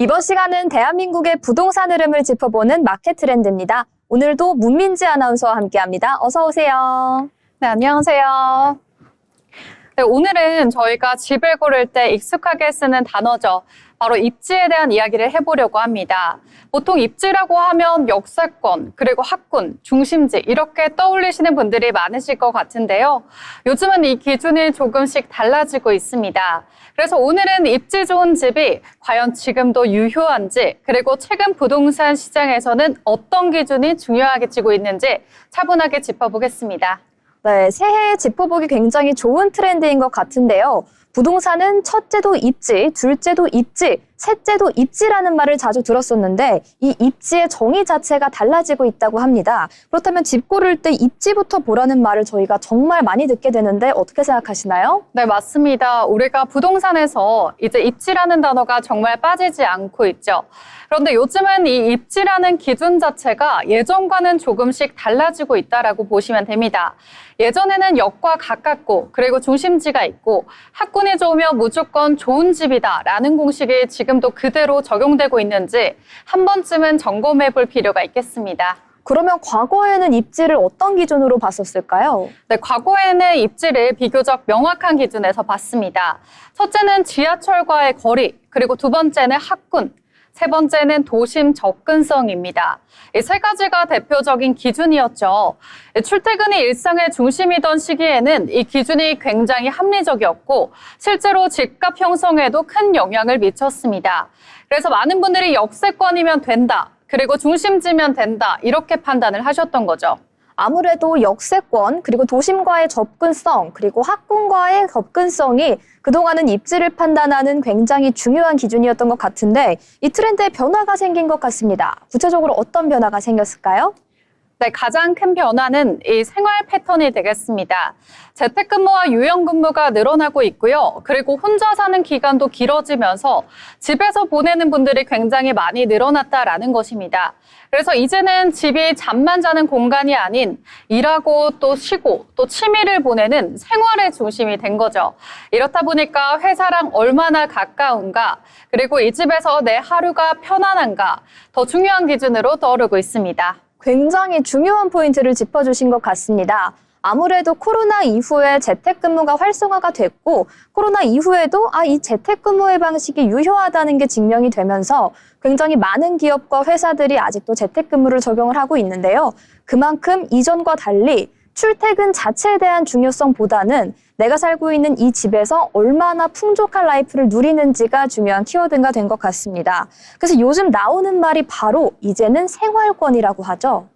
이번 시간은 대한민국의 부동산 흐름을 짚어보는 마켓 트렌드입니다. 오늘도 문민지 아나운서와 함께합니다. 어서 오세요. 네, 안녕하세요. 네, 오늘은 저희가 집을 고를 때 익숙하게 쓰는 단어죠. 바로 입지에 대한 이야기를 해보려고 합니다. 보통 입지라고 하면 역세권, 그리고 학군, 중심지 이렇게 떠올리시는 분들이 많으실 것 같은데요. 요즘은 이 기준이 조금씩 달라지고 있습니다. 그래서 오늘은 입지 좋은 집이 과연 지금도 유효한지, 그리고 최근 부동산 시장에서는 어떤 기준이 중요하게 지고 있는지 차분하게 짚어보겠습니다. 네, 새해에 짚어보기 굉장히 좋은 트렌드인 것 같은데요. 부동산은 첫째도 입지, 둘째도 입지, 셋째도 입지라는 말을 자주 들었었는데 이 입지의 정의 자체가 달라지고 있다고 합니다. 그렇다면 집 고를 때 입지부터 보라는 말을 저희가 정말 많이 듣게 되는데 어떻게 생각하시나요? 네, 맞습니다. 우리가 부동산에서 이제 입지라는 단어가 정말 빠지지 않고 있죠. 그런데 요즘은 이 입지라는 기준 자체가 예전과는 조금씩 달라지고 있다라고 보시면 됩니다. 예전에는 역과 가깝고 그리고 중심지가 있고 학군이 좋으면 무조건 좋은 집이다라는 공식이 지금도 그대로 적용되고 있는지 한 번쯤은 점검해 볼 필요가 있겠습니다. 그러면 과거에는 입지를 어떤 기준으로 봤었을까요? 네, 과거에는 입지를 비교적 명확한 기준에서 봤습니다. 첫째는 지하철과의 거리, 그리고 두 번째는 학군, 세 번째는 도심 접근성입니다. 이 세 가지가 대표적인 기준이었죠. 출퇴근이 일상의 중심이던 시기에는 이 기준이 굉장히 합리적이었고 실제로 집값 형성에도 큰 영향을 미쳤습니다. 그래서 많은 분들이 역세권이면 된다, 그리고 중심지면 된다 이렇게 판단을 하셨던 거죠. 아무래도 역세권, 그리고 도심과의 접근성, 그리고 학군과의 접근성이 그동안은 입지를 판단하는 굉장히 중요한 기준이었던 것 같은데 이 트렌드에 변화가 생긴 것 같습니다. 구체적으로 어떤 변화가 생겼을까요? 네, 가장 큰 변화는 이 생활 패턴이 되겠습니다. 재택근무와 유연근무가 늘어나고 있고요. 그리고 혼자 사는 기간도 길어지면서 집에서 보내는 분들이 굉장히 많이 늘어났다라는 것입니다. 그래서 이제는 집이 잠만 자는 공간이 아닌 일하고 또 쉬고 또 취미를 보내는 생활의 중심이 된 거죠. 이렇다 보니까 회사랑 얼마나 가까운가, 그리고 이 집에서 내 하루가 편안한가 더 중요한 기준으로 떠오르고 있습니다. 굉장히 중요한 포인트를 짚어주신 것 같습니다. 아무래도 코로나 이후에 재택근무가 활성화가 됐고 코로나 이후에도 이 재택근무의 방식이 유효하다는 게 증명이 되면서 굉장히 많은 기업과 회사들이 아직도 재택근무를 적용을 하고 있는데요. 그만큼 이전과 달리 출퇴근 자체에 대한 중요성보다는 내가 살고 있는 이 집에서 얼마나 풍족한 라이프를 누리는지가 중요한 키워드가 된 것 같습니다. 그래서 요즘 나오는 말이 바로 이제는 생활권이라고 하죠.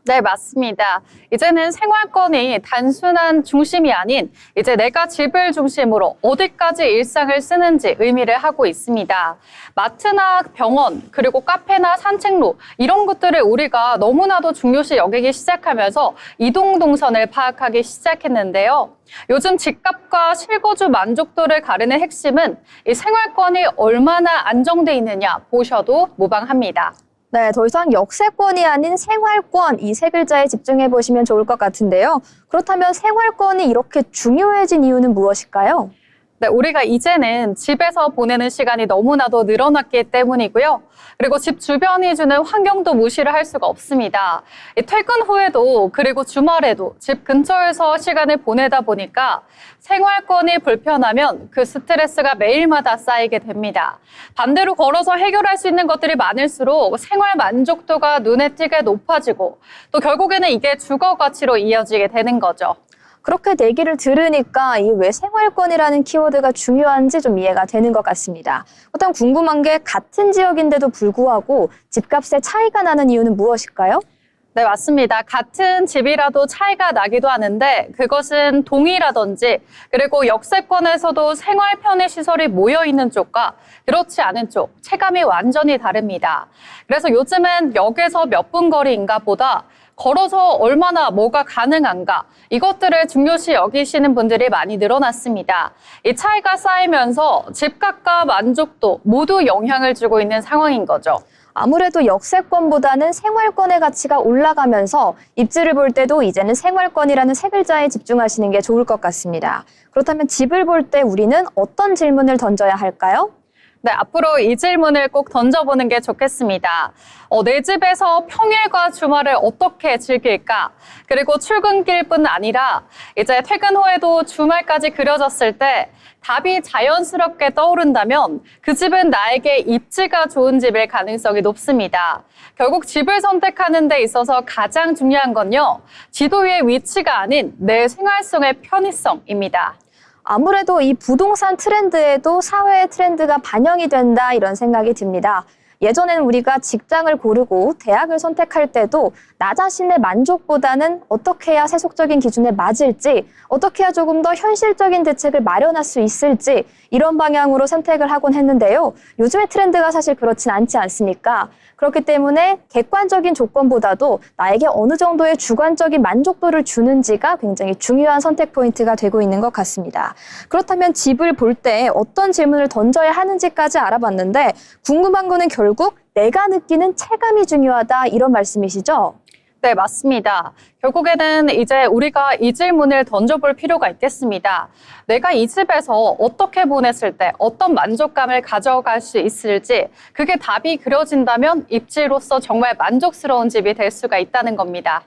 네, 맞습니다. 이제는 생활권이 단순한 중심이 아닌 이제 내가 집을 중심으로 어디까지 일상을 쓰는지 의미를 하고 있습니다. 마트나 병원, 그리고 카페나 산책로 이런 것들을 우리가 너무나도 중요시 여기기 시작하면서 이동 동선을 파악하기 시작했는데요. 요즘 집값과 실거주 만족도를 가르는 핵심은 이 생활권이 얼마나 안정돼 있느냐 보셔도 무방합니다. 네, 더 이상 역세권이 아닌 생활권 이 세 글자에 집중해 보시면 좋을 것 같은데요. 그렇다면 생활권이 이렇게 중요해진 이유는 무엇일까요? 네, 우리가 이제는 집에서 보내는 시간이 너무나도 늘어났기 때문이고요. 그리고 집 주변이 주는 환경도 무시를 할 수가 없습니다. 퇴근 후에도 그리고 주말에도 집 근처에서 시간을 보내다 보니까 생활권이 불편하면 그 스트레스가 매일마다 쌓이게 됩니다. 반대로 걸어서 해결할 수 있는 것들이 많을수록 생활 만족도가 눈에 띄게 높아지고 또 결국에는 이게 주거 가치로 이어지게 되는 거죠. 그렇게 얘기를 들으니까 이 왜 생활권이라는 키워드가 중요한지 좀 이해가 되는 것 같습니다. 그렇다면 궁금한 게 같은 지역인데도 불구하고 집값에 차이가 나는 이유는 무엇일까요? 네, 맞습니다. 같은 집이라도 차이가 나기도 하는데 그것은 동이라든지 그리고 역세권에서도 생활 편의 시설이 모여 있는 쪽과 그렇지 않은 쪽 체감이 완전히 다릅니다. 그래서 요즘은 역에서 몇 분 거리인가 보다 걸어서 얼마나 뭐가 가능한가 이것들을 중요시 여기시는 분들이 많이 늘어났습니다. 이 차이가 쌓이면서 집값과 만족도 모두 영향을 주고 있는 상황인 거죠. 아무래도 역세권보다는 생활권의 가치가 올라가면서 입지를 볼 때도 이제는 생활권이라는 세 글자에 집중하시는 게 좋을 것 같습니다. 그렇다면 집을 볼 때 우리는 어떤 질문을 던져야 할까요? 네, 앞으로 이 질문을 꼭 던져보는 게 좋겠습니다. 내 집에서 평일과 주말을 어떻게 즐길까? 그리고 출근길뿐 아니라 이제 퇴근 후에도 주말까지 그려졌을 때 답이 자연스럽게 떠오른다면 그 집은 나에게 입지가 좋은 집일 가능성이 높습니다. 결국 집을 선택하는 데 있어서 가장 중요한 건요, 지도 위의 위치가 아닌 내 생활 속의 편의성입니다. 아무래도 이 부동산 트렌드에도 사회의 트렌드가 반영이 된다 이런 생각이 듭니다. 예전에는 우리가 직장을 고르고 대학을 선택할 때도 나 자신의 만족보다는 어떻게 해야 세속적인 기준에 맞을지, 어떻게 해야 조금 더 현실적인 대책을 마련할 수 있을지 이런 방향으로 선택을 하곤 했는데요. 요즘의 트렌드가 사실 그렇진 않지 않습니까? 그렇기 때문에 객관적인 조건보다도 나에게 어느 정도의 주관적인 만족도를 주는지가 굉장히 중요한 선택 포인트가 되고 있는 것 같습니다. 그렇다면 집을 볼 때 어떤 질문을 던져야 하는지까지 알아봤는데 궁금한 거는 결국 내가 느끼는 체감이 중요하다 이런 말씀이시죠? 네, 맞습니다. 결국에는 이제 우리가 이 질문을 던져볼 필요가 있겠습니다. 내가 이 집에서 어떻게 보냈을 때 어떤 만족감을 가져갈 수 있을지, 그게 답이 그려진다면 입지로서 정말 만족스러운 집이 될 수가 있다는 겁니다.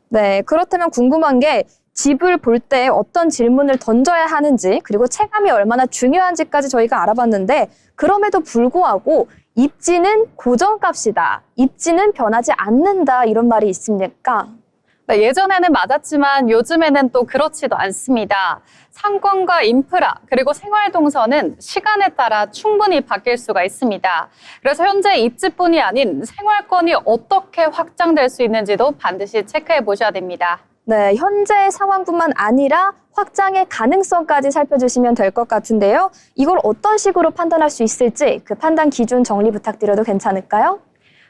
네, 그렇다면 궁금한 게 집을 볼 때 어떤 질문을 던져야 하는지 그리고 체감이 얼마나 중요한지까지 저희가 알아봤는데 그럼에도 불구하고 입지는 고정값이다, 입지는 변하지 않는다 이런 말이 있습니까? 네, 예전에는 맞았지만 요즘에는 또 그렇지도 않습니다. 상권과 인프라 그리고 생활동선은 시간에 따라 충분히 바뀔 수가 있습니다. 그래서 현재 입지뿐이 아닌 생활권이 어떻게 확장될 수 있는지도 반드시 체크해 보셔야 됩니다. 네, 현재의 상황뿐만 아니라 확장의 가능성까지 살펴주시면 될 것 같은데요. 이걸 어떤 식으로 판단할 수 있을지 그 판단 기준 정리 부탁드려도 괜찮을까요?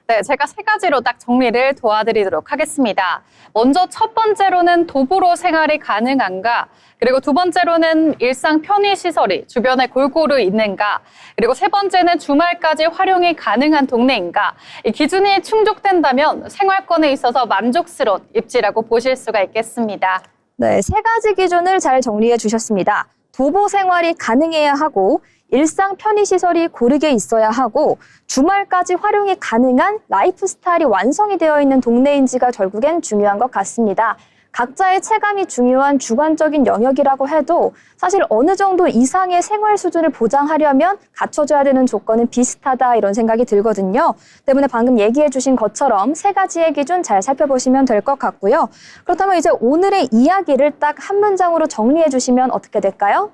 네, 제가 세 가지로 딱 정리를 도와드리도록 하겠습니다. 먼저 첫 번째로는 도보로 생활이 가능한가? 그리고 두 번째로는 일상 편의시설이 주변에 골고루 있는가? 그리고 세 번째는 주말까지 활용이 가능한 동네인가? 이 기준이 충족된다면 생활권에 있어서 만족스러운 입지라고 보실 수가 있겠습니다. 네, 세 가지 기준을 잘 정리해 주셨습니다. 도보 생활이 가능해야 하고 일상 편의시설이 고르게 있어야 하고 주말까지 활용이 가능한 라이프 스타일이 완성이 되어 있는 동네인지가 결국엔 중요한 것 같습니다. 각자의 체감이 중요한 주관적인 영역이라고 해도 사실 어느 정도 이상의 생활 수준을 보장하려면 갖춰줘야 되는 조건은 비슷하다 이런 생각이 들거든요. 때문에 방금 얘기해 주신 것처럼 세 가지의 기준 잘 살펴보시면 될 것 같고요. 그렇다면 이제 오늘의 이야기를 딱 한 문장으로 정리해 주시면 어떻게 될까요?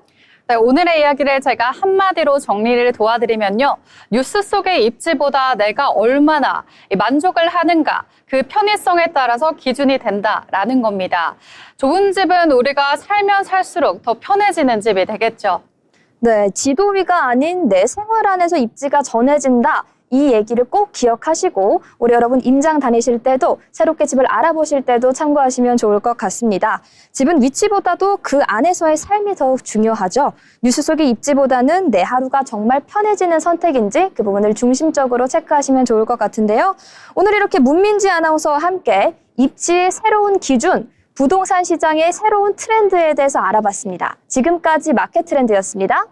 네, 오늘의 이야기를 제가 한마디로 정리를 도와드리면요. 뉴스 속의 입지보다 내가 얼마나 만족을 하는가, 그 편의성에 따라서 기준이 된다라는 겁니다. 좋은 집은 우리가 살면 살수록 더 편해지는 집이 되겠죠. 네, 지도 위가 아닌 내 생활 안에서 입지가 전해진다. 이 얘기를 꼭 기억하시고 우리 여러분 임장 다니실 때도 새롭게 집을 알아보실 때도 참고하시면 좋을 것 같습니다. 집은 위치보다도 그 안에서의 삶이 더욱 중요하죠. 뉴스 속의 입지보다는 내 하루가 정말 편해지는 선택인지 그 부분을 중심적으로 체크하시면 좋을 것 같은데요. 오늘 이렇게 문민지 아나운서와 함께 입지의 새로운 기준, 부동산 시장의 새로운 트렌드에 대해서 알아봤습니다. 지금까지 마켓 트렌드였습니다.